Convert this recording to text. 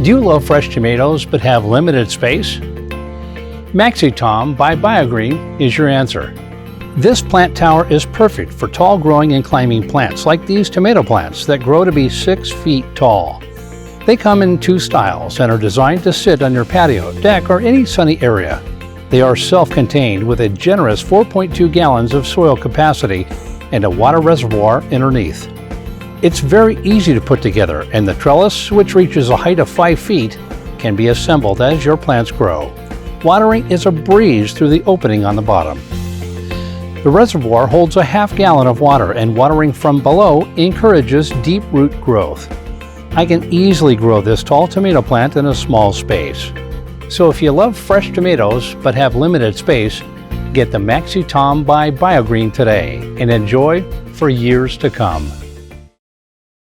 Do you love fresh tomatoes but have limited space? Maxitom by BioGreen is your answer. This plant tower is perfect for tall growing and climbing plants like these tomato plants that grow to be 6 feet tall. They come in 2 styles and are designed to sit on your patio, deck, or any sunny area. They are self-contained with a generous 4.2 gallons of soil capacity and a water reservoir underneath. It's very easy to put together, and the trellis, which reaches a height of 5 feet, can be assembled as your plants grow. Watering is a breeze through the opening on the bottom. The reservoir holds a ½ gallon of water, and watering from below encourages deep root growth. I can easily grow this tall tomato plant in a small space. So if you love fresh tomatoes but have limited space, get the Maxitom by BioGreen today and enjoy for years to come.